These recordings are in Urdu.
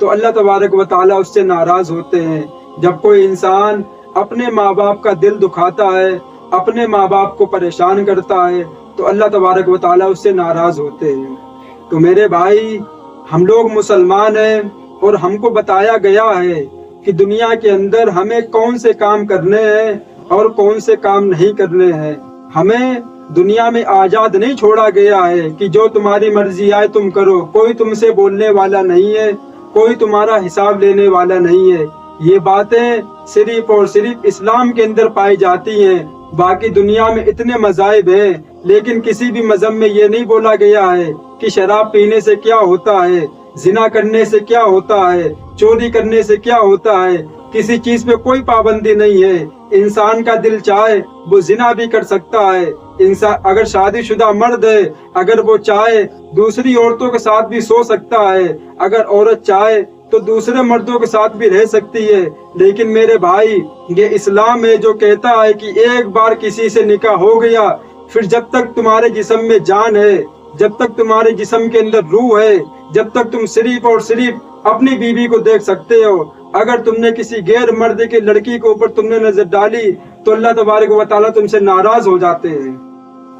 تو اللہ تبارک و تعالیٰ اس سے ناراض ہوتے ہیں۔ جب کوئی انسان اپنے ماں باپ کا دل دکھاتا ہے، اپنے ماں باپ کو پریشان کرتا ہے، تو اللہ تبارک و تعالیٰ اس سے ناراض ہوتے ہیں۔ تو میرے بھائی، ہم لوگ مسلمان ہیں اور ہم کو بتایا گیا ہے کہ دنیا کے اندر ہمیں کون سے کام کرنے ہیں اور کون سے کام نہیں کرنے ہیں۔ ہمیں دنیا میں آزاد نہیں چھوڑا گیا ہے کہ جو تمہاری مرضی آئے تم کرو، کوئی تم سے بولنے والا نہیں ہے، کوئی تمہارا حساب لینے والا نہیں ہے۔ یہ باتیں صرف اور صرف اسلام کے اندر پائی جاتی ہیں۔ باقی دنیا میں اتنے مذاہب ہیں، لیکن کسی بھی مذہب میں یہ نہیں بولا گیا ہے کہ شراب پینے سے کیا ہوتا ہے، زنا کرنے سے کیا ہوتا ہے، چوری کرنے سے کیا ہوتا ہے۔ کسی چیز پہ کوئی پابندی نہیں ہے۔ انسان کا دل چاہے وہ زنا بھی کر سکتا ہے۔ انسان اگر شادی شدہ مرد ہے، اگر وہ چاہے دوسری عورتوں کے ساتھ بھی سو سکتا ہے، اگر عورت چاہے تو دوسرے مردوں کے ساتھ بھی رہ سکتی ہے۔ لیکن میرے بھائی، یہ اسلام ہے جو کہتا ہے کہ ایک بار کسی سے نکاح ہو گیا، پھر جب تک تمہارے جسم میں جان ہے، جب تک تمہارے جسم کے اندر روح ہے، جب تک تم صرف اور صرف اپنی بیوی کو دیکھ سکتے ہو۔ اگر تم نے کسی غیر مرد کی لڑکی کے اوپر تم نے نظر ڈالی تو اللہ تبارک و تعالیٰ تم سے ناراض ہو جاتے ہیں۔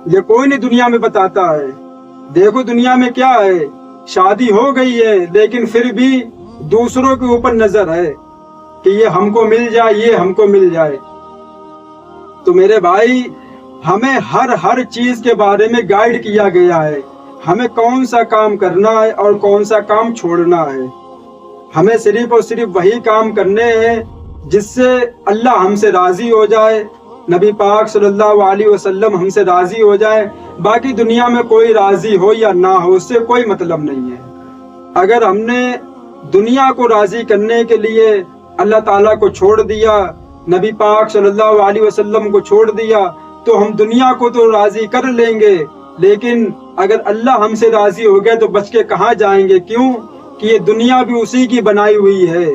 یہ کوئی نہیں دنیا میں بتاتا ہے۔ دیکھو دنیا میں کیا ہے، شادی ہو گئی ہے لیکن پھر بھی دوسروں کے اوپر نظر ہے کہ یہ ہم کو مل جائے، یہ ہم کو مل جائے۔ تو میرے بھائی، ہمیں ہر چیز کے بارے میں گائیڈ کیا گیا ہے، ہمیں کون سا کام کرنا ہے اور کون سا کام چھوڑنا ہے۔ ہمیں صرف اور صرف وہی کام کرنے ہیں جس سے اللہ ہم سے راضی ہو جائے، نبی پاک صلی اللہ علیہ وسلم ہم سے راضی ہو جائے۔ باقی دنیا میں کوئی راضی ہو یا نہ ہو، اس سے کوئی مطلب نہیں ہے۔ اگر ہم نے دنیا کو راضی کرنے کے لیے اللہ تعالیٰ کو چھوڑ دیا، نبی پاک صلی اللہ علیہ وسلم کو چھوڑ دیا، تو ہم دنیا کو تو راضی کر لیں گے، لیکن اگر اللہ ہم سے راضی ہو گیا تو بچ کے کہاں جائیں گے؟ کیوں کہ یہ دنیا بھی اسی کی بنائی ہوئی ہے۔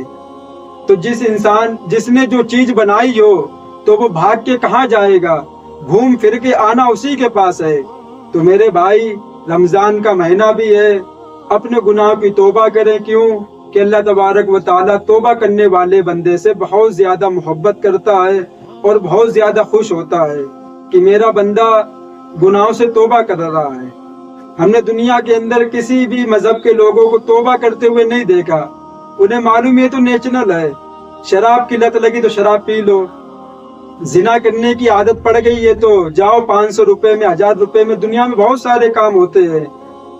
تو جس نے جو چیز بنائی ہو تو وہ بھاگ کے کہاں جائے گا؟ گھوم پھر کے آنا اسی کے پاس ہے۔ تو میرے بھائی، رمضان کا مہینہ بھی ہے، اپنے گناہ کی توبہ کریں۔ کیوں کہ اللہ تبارک و تعالیٰ توبہ کرنے والے بندے سے بہت زیادہ محبت کرتا ہے اور بہت زیادہ خوش ہوتا ہے کہ میرا بندہ گناہوں سے توبہ کر رہا ہے۔ ہم نے دنیا کے اندر کسی بھی مذہب کے لوگوں کو توبہ کرتے ہوئے نہیں دیکھا۔ انہیں معلوم یہ تو نیچرل ہے، شراب کی لت لگی تو شراب پی لو، زنا کرنے کی عادت پڑ گئی ہے تو جاؤ 500 روپے میں، 1000 روپے میں، دنیا میں بہت سارے کام ہوتے ہیں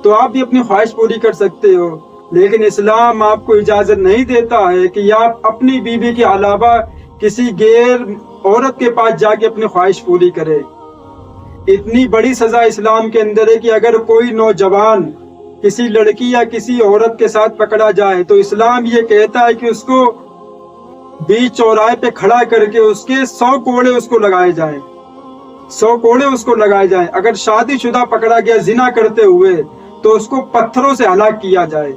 تو آپ بھی اپنی خواہش پوری کر سکتے ہو۔ لیکن اسلام آپ کو اجازت نہیں دیتا ہے کہ آپ اپنی بیوی کے علاوہ کسی غیر عورت کے پاس جا کے اپنی خواہش پوری کرے۔ اتنی بڑی سزا اسلام کے اندر ہے کہ اگر کوئی نوجوان کسی لڑکی یا کسی عورت کے ساتھ پکڑا جائے تو اسلام یہ کہتا ہے کہ اس کو بیچ چوراہے پہ کھڑا کر کے اس کے 100 کوڑے اس کو لگائے جائیں، 100 کوڑے اس کو لگائے جائیں۔ اگر شادی شدہ پکڑا گیا زنا کرتے ہوئے تو اس کو پتھروں سے ہلاک کیا جائے،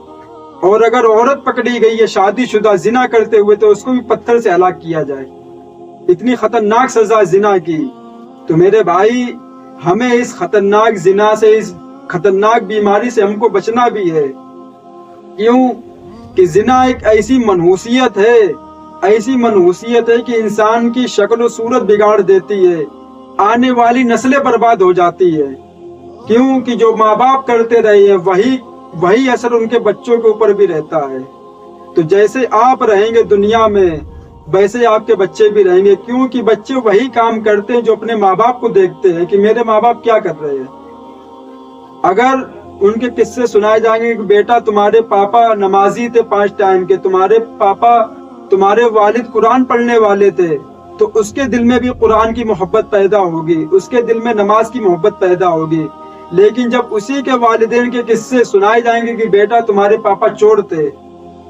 اور اگر عورت پکڑی گئی ہے شادی شدہ زنا کرتے ہوئے تو اس کو بھی پتھر سے ہلاک کیا جائے۔ اتنی خطرناک سزا زنا کی۔ تو میرے بھائی، ہمیں اس خطرناک زنا سے، اس خطرناک بیماری سے ہم کو بچنا بھی ہے۔ کیوں کہ زنا ایک ایسی منحوسیت ہے، ایسی منحوسیت ہے کہ انسان کی شکل و صورت بگاڑ دیتی ہے، آنے والی نسلیں برباد ہو جاتی ہے۔ کیوں کہ جو ماں باپ کرتے رہے ہیں وہی اثر ان کے بچوں کے اوپر بھی رہتا ہے۔ تو جیسے آپ رہیں گے دنیا میں ویسے آپ کے بچے بھی رہیں گے، کیونکہ بچے وہی کام کرتے ہیں جو اپنے ماں باپ کو دیکھتے ہیں کہ میرے ماں باپ کیا کر رہے ہیں۔ اگر ان کے قصے سنائے جائیں گے کہ بیٹا تمہارے پاپا نمازی تھے 5 ٹائم کے، تمہارے والد قرآن پڑھنے والے تھے، تو اس کے دل میں بھی قرآن کی محبت پیدا ہوگی، اس کے دل میں نماز کی محبت پیدا ہوگی۔ لیکن جب اسی کے والدین کے قصے سنائے جائیں گے کہ بیٹا تمہارے پاپا چور تھے،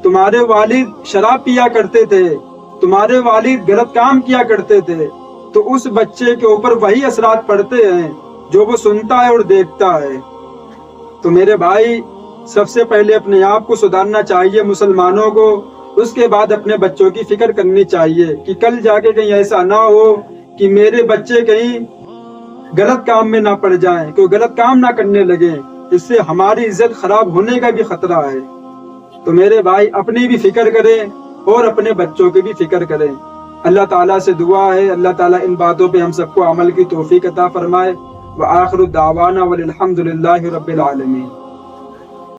تمہارے والد شراب پیا کرتے تھے، تمہارے والد غلط کام کیا کرتے تھے، تو اس بچے کے اوپر وہی اثرات پڑتے ہیں جو وہ سنتا ہے اور دیکھتا ہے۔ تو میرے بھائی، سب سے پہلے اپنے آپ کو سدھارنا چاہیے مسلمانوں کو، اس کے بعد اپنے بچوں کی فکر کرنی چاہیے کہ کل جا کے کہیں ایسا نہ ہو کہ میرے بچے کہیں غلط کام میں نہ پڑ جائیں، کوئی غلط کام نہ کرنے لگے، اس سے ہماری عزت خراب ہونے کا بھی خطرہ ہے۔ تو میرے بھائی اپنی بھی فکر کریں اور اپنے بچوں کی بھی فکر کریں۔ اللہ تعالیٰ سے دعا ہے اللہ تعالیٰ ان باتوں پہ ہم سب کو عمل کی توفیق عطا فرمائے۔ وآخر دعوانا والحمد للہ رب العالمین۔